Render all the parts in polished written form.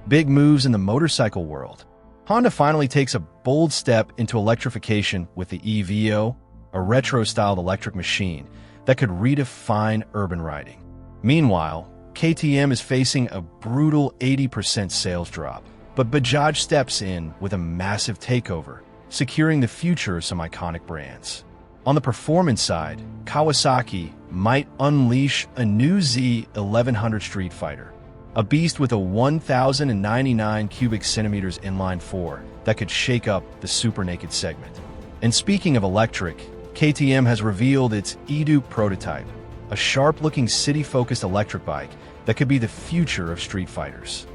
Big moves in the motorcycle world. Honda finally takes a bold step into electrification with the EVO, a retro-styled electric machine that could redefine urban riding. Meanwhile, KTM is facing a brutal 80% sales drop, but Bajaj steps in with a massive takeover, securing the future of some iconic brands. On the performance side, Kawasaki might unleash a new Z1100 Street Fighter, a beast with a 1,099 cubic centimeters inline four that could shake up the super naked segment. And speaking of electric, KTM has revealed its EDuke prototype, a sharp-looking city-focused electric bike that could be the future of street fighters.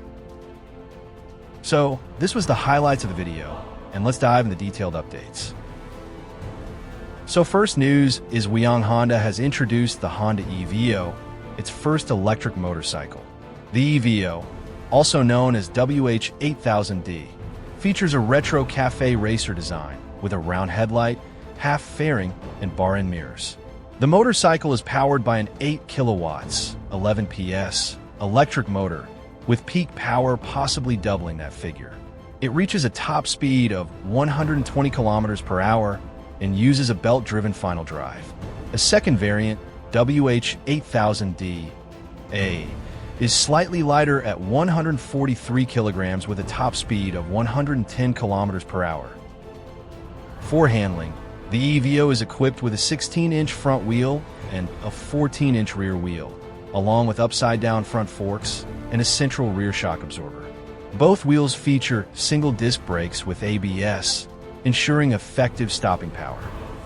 So, this was the highlights of the video, and let's dive into detailed updates. So first news is Honda has introduced the Honda EVO, its first electric motorcycle. The EVO, also known as WH8000D, features a retro cafe racer design with a round headlight, half fairing, and bar-end mirrors. The motorcycle is powered by an 8 kilowatts, 11 PS, electric motor, with peak power possibly doubling that figure. It reaches a top speed of 120 kilometers per hour and uses a belt-driven final drive. A second variant, WH8000D-A, is slightly lighter at 143 kilograms with a top speed of 110 kilometers per hour. For handling, the EVO is equipped with a 16-inch front wheel and a 14-inch rear wheel, along with upside-down front forks and a central rear shock absorber. Both wheels feature single-disc brakes with ABS, ensuring effective stopping power.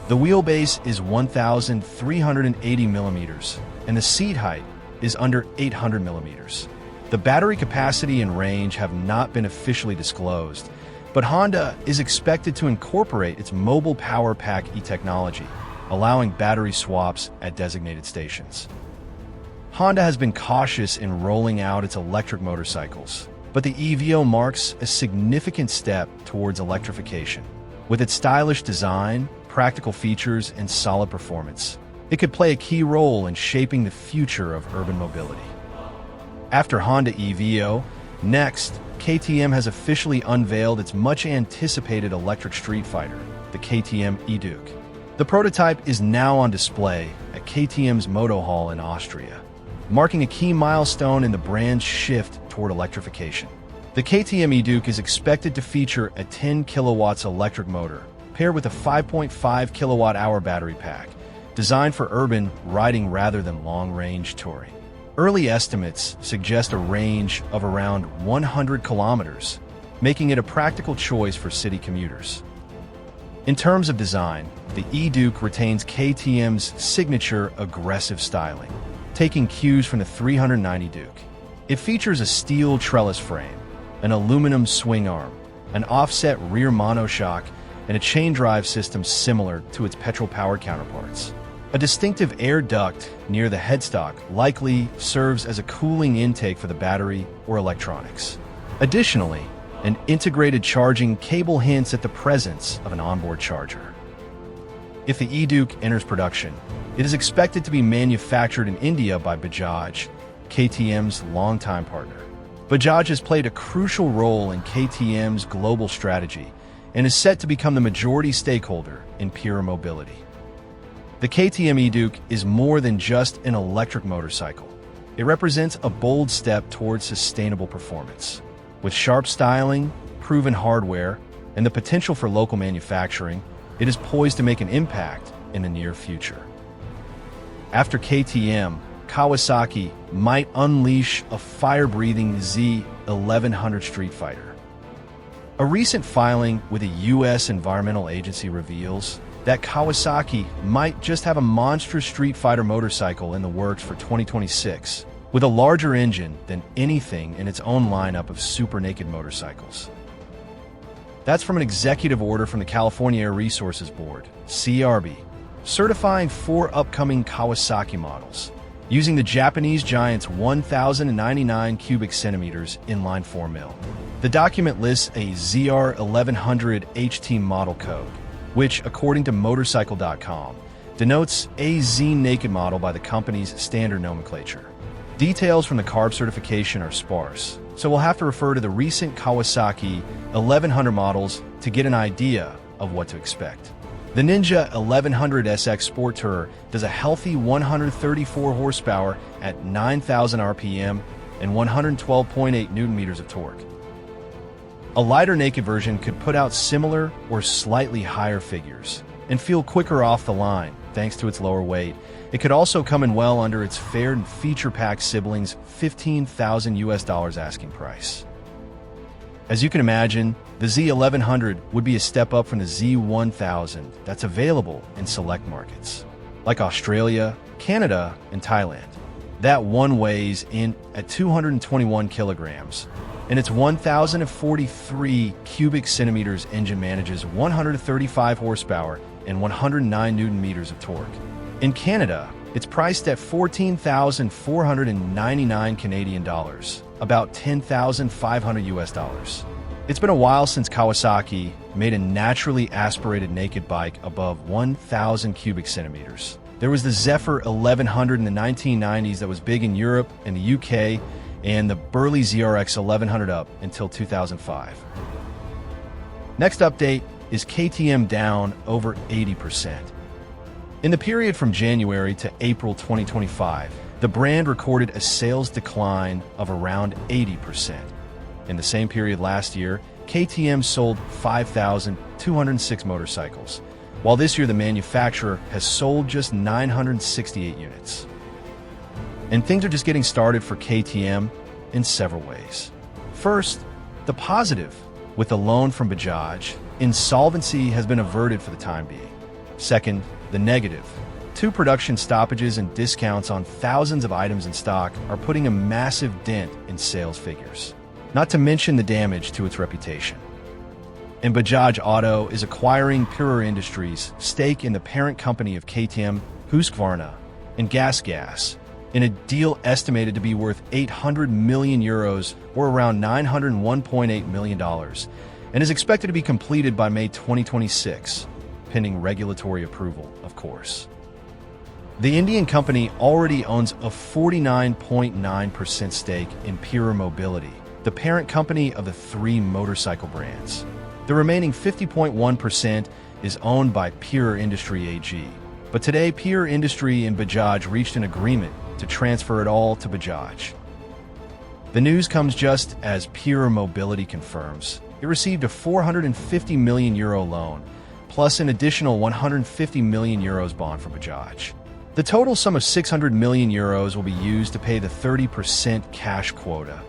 The wheelbase is 1,380 millimeters, and the seat height is under 800 millimeters. The battery capacity and range have not been officially disclosed, but Honda is expected to incorporate its mobile power pack e-technology, allowing battery swaps at designated stations. Honda has been cautious in rolling out its electric motorcycles, but the EVO marks a significant step towards electrification. With its stylish design, practical features, and solid performance, it could play a key role in shaping the future of urban mobility. After Honda EVO, next, KTM has officially unveiled its much-anticipated electric street fighter, the KTM EDuke. The prototype is now on display at KTM's MOTO Hall in Austria, marking a key milestone in the brand's shift toward electrification. The KTM EDuke is expected to feature a 10 kilowatts electric motor, paired with a 5.5 kilowatt-hour battery pack, designed for urban riding rather than long-range touring. Early estimates suggest a range of around 100 kilometers, making it a practical choice for city commuters. In terms of design, the EDuke retains KTM's signature aggressive styling, taking cues from the 390 Duke. It features a steel trellis frame, an aluminum swing arm, an offset rear monoshock, and a chain drive system similar to its petrol-powered counterparts. A distinctive air duct near the headstock likely serves as a cooling intake for the battery or electronics. Additionally, an integrated charging cable hints at the presence of an onboard charger. If the EDuke enters production, it is expected to be manufactured in India by Bajaj, KTM's longtime partner. Bajaj has played a crucial role in KTM's global strategy and is set to become the majority stakeholder in pure mobility. The KTM EDuke is more than just an electric motorcycle. It represents a bold step towards sustainable performance. With sharp styling, proven hardware, and the potential for local manufacturing, it is poised to make an impact in the near future. After KTM, Kawasaki might unleash a fire-breathing Z1100 Street Fighter. A recent filing with a U.S. environmental agency reveals that Kawasaki might just have a monstrous street fighter motorcycle in the works for 2026, with a larger engine than anything in its own lineup of super naked motorcycles. That's from an executive order from the California Air Resources Board, CRB, certifying 4 upcoming Kawasaki models, using the Japanese giant's 1,099 cubic centimeters inline 4 mil. The document lists a ZR1100 HT model code, which, according to motorcycle.com, denotes a Z naked model by the company's standard nomenclature. Details from the carb certification are sparse, so we'll have to refer to the recent Kawasaki 1100 models to get an idea of what to expect. The Ninja 1100 SX Sport Tourer does a healthy 134 horsepower at 9,000 RPM and 112.8 Nm of torque. A lighter naked version could put out similar or slightly higher figures and feel quicker off the line thanks to its lower weight. It could also come in well under its fair and feature-packed siblings' $15,000 asking price. As you can imagine, the Z1100 would be a step up from the Z1000 that's available in select markets, like Australia, Canada, and Thailand. That one weighs in at 221 kilograms, and its 1,043 cubic centimeters engine manages 135 horsepower and 109 Newton meters of torque. In Canada, it's priced at 14,499 Canadian dollars, about $10,500. It's been a while since Kawasaki made a naturally aspirated naked bike above 1,000 cubic centimeters. There was the Zephyr 1100 in the 1990s that was big in Europe and the UK, and the Burley ZRX 1100 up until 2005. Next update is KTM down over 80%. In the period from January to April 2025, the brand recorded a sales decline of around 80%. In the same period last year, KTM sold 5,206 motorcycles, while this year the manufacturer has sold just 968 units. And things are just getting started for KTM in several ways. First, the positive. With a loan from Bajaj, insolvency has been averted for the time being. Second, the negative. 2 production stoppages and discounts on thousands of items in stock are putting a massive dent in sales figures, not to mention the damage to its reputation. And Bajaj Auto is acquiring Pure Industries' stake in the parent company of KTM, Husqvarna, and Gas, in a deal estimated to be worth 800 million euros or around $901.8 million, and is expected to be completed by May 2026, pending regulatory approval, of course. The Indian company already owns a 49.9% stake in Pure Mobility, the parent company of the 3 motorcycle brands. The remaining 50.1% is owned by Pure Industry AG. But today, Pure Industry and Bajaj reached an agreement to transfer it all to Bajaj. The news comes just as Pure Mobility confirms it received a 450 million euro loan, plus an additional 150 million euros bond from Bajaj. The total sum of 600 million euros will be used to pay the 30% cash quota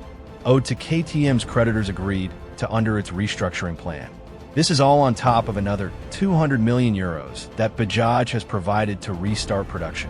owed to KTM's creditors agreed to under its restructuring plan. This is all on top of another 200 million euros that Bajaj has provided to restart production.